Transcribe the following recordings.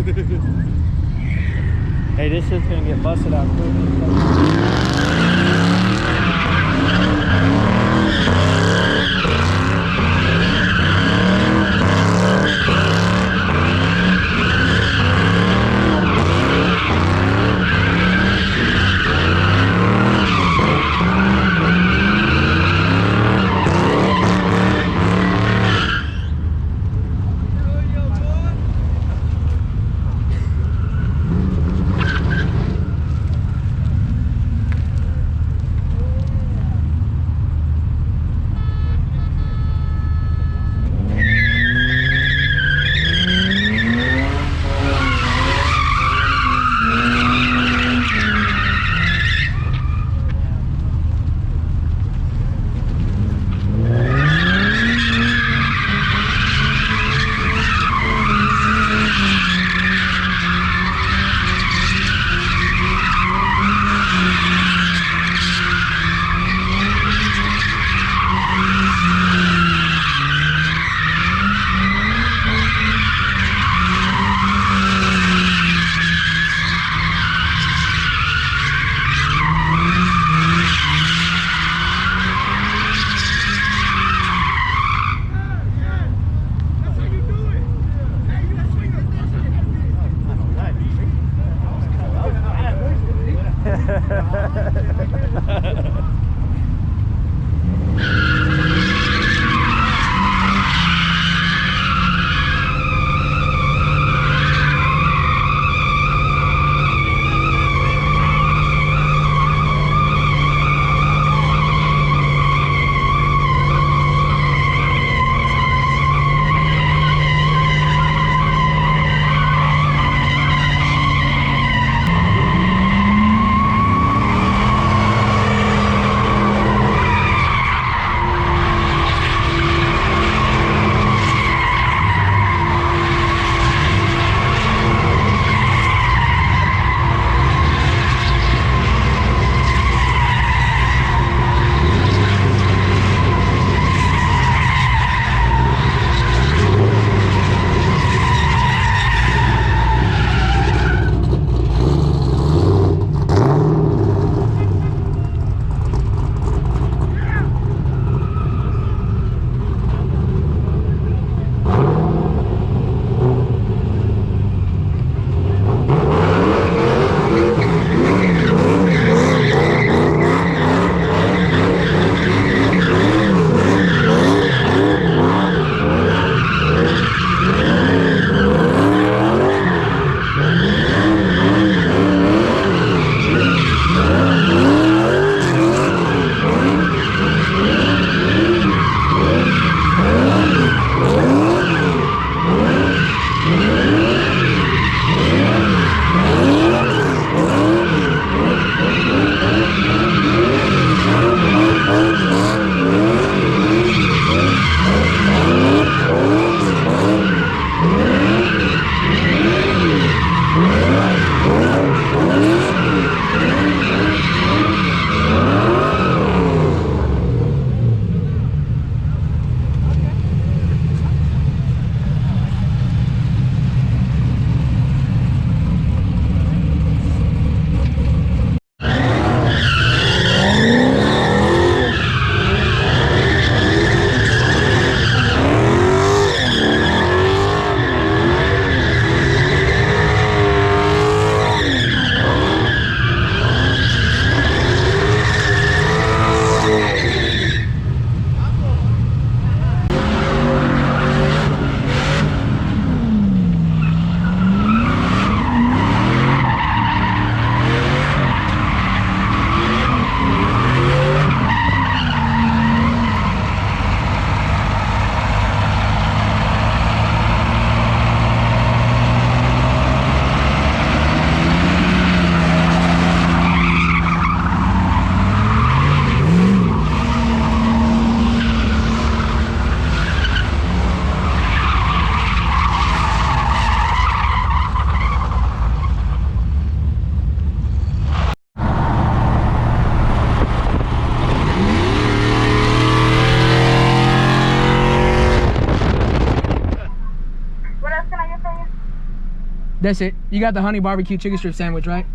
Hey, this shit's gonna get busted out quick. That's it. You got the honey barbecue chicken strip sandwich, right?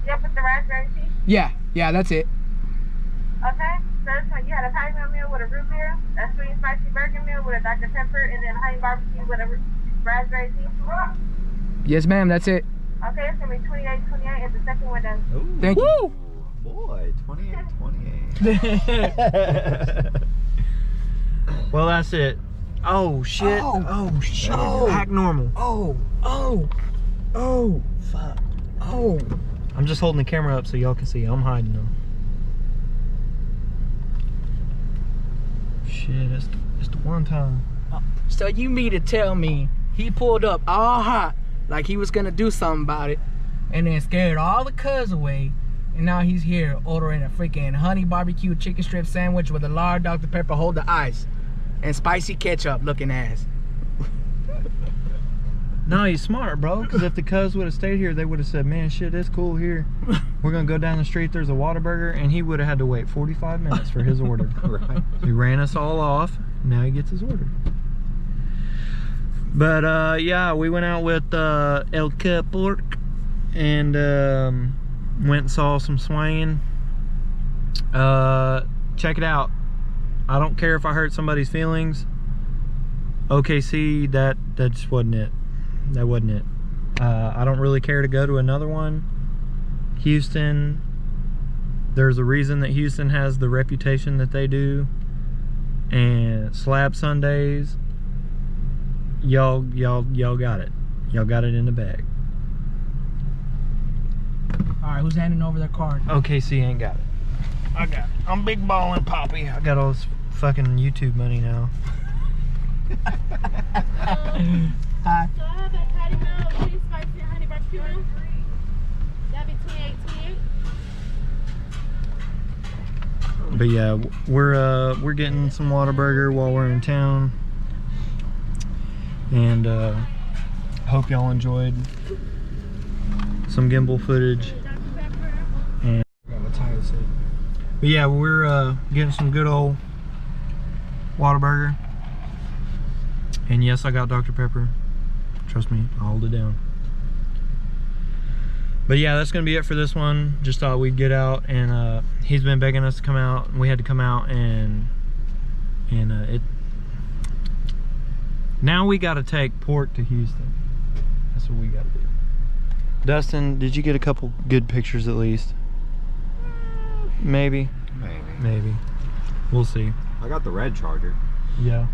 Yep, with the raspberry cheese. Yeah, that's it. Okay. So this one, you had a patty meal with a root beer, a sweet and spicy burger meal with a Dr. Pepper, and then honey barbecue with a raspberry cheese. Yes, ma'am. That's it. Okay, it's gonna be 28.28 at the second window. Ooh, Thank you. boy, 28.28. Well, that's it. Oh shit. Oh, shit. oh. Act normal. Oh, Fuck. oh. I'm just holding the camera up so y'all can see. I'm hiding though. Shit, it's the one time. So you mean to tell me he pulled up all hot, like he was gonna do something about it, and then scared all the cuz away, and now he's here ordering a freaking honey barbecue chicken strip sandwich with a large Dr. Pepper, hold the ice, and spicy ketchup looking ass. No, he's smart, bro. Because if the cuz would have stayed here, they would have said, man, shit, it's cool here. We're going to go down the street. There's a Whataburger. And he would have had to wait 45 minutes for his order. Right. He ran us all off. Now he gets his order. But, yeah, we went out with El Cut Pork. And went and saw some swinging. Check it out. I don't care if I hurt somebody's feelings. OKC, that just wasn't it. That wasn't it. I don't really care to go to another one. Houston, there's a reason that Houston has the reputation that they do. And Slab Sundays, y'all got it. Y'all got it in the bag. All right, who's handing over their card? OKC ain't got it. I got it. I'm big ballin' Poppy. I got all this fucking YouTube money now. Hi. So I have a patty meal, sweet spicy and honey barbecue meal. That'd be 28.28. But yeah, we're getting some Whataburger while we're in town, and hope y'all enjoyed some gimbal footage. And but yeah, we're getting some good old Whataburger, and yes, I got Dr. Pepper. Trust me, I'll hold it down. But yeah, that's gonna be it for this one. Just thought we'd get out, and he's been begging us to come out, and we had to come out, and it. Now we got to take pork to Houston. That's what we got to do. Dustin, did you get a couple good pictures at least? Maybe. Maybe. We'll see. I got the red Charger. Yeah.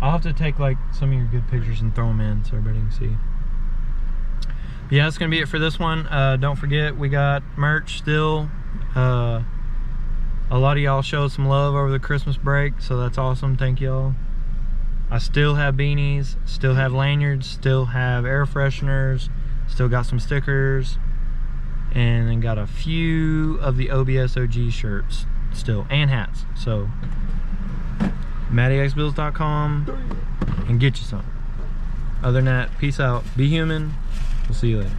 I'll have to take like some of your good pictures and throw them in so everybody can see. Yeah, that's gonna be it for this one. Don't forget, we got merch still. A lot of y'all showed some love over the Christmas break, so that's awesome. Thank y'all. I still have beanies, still have lanyards, still have air fresheners, still got some stickers, and then got a few of the OBS OG shirts still, and hats. So MattyXBuilds.com and get you some. Other than that, peace out. Be human. We'll see you later.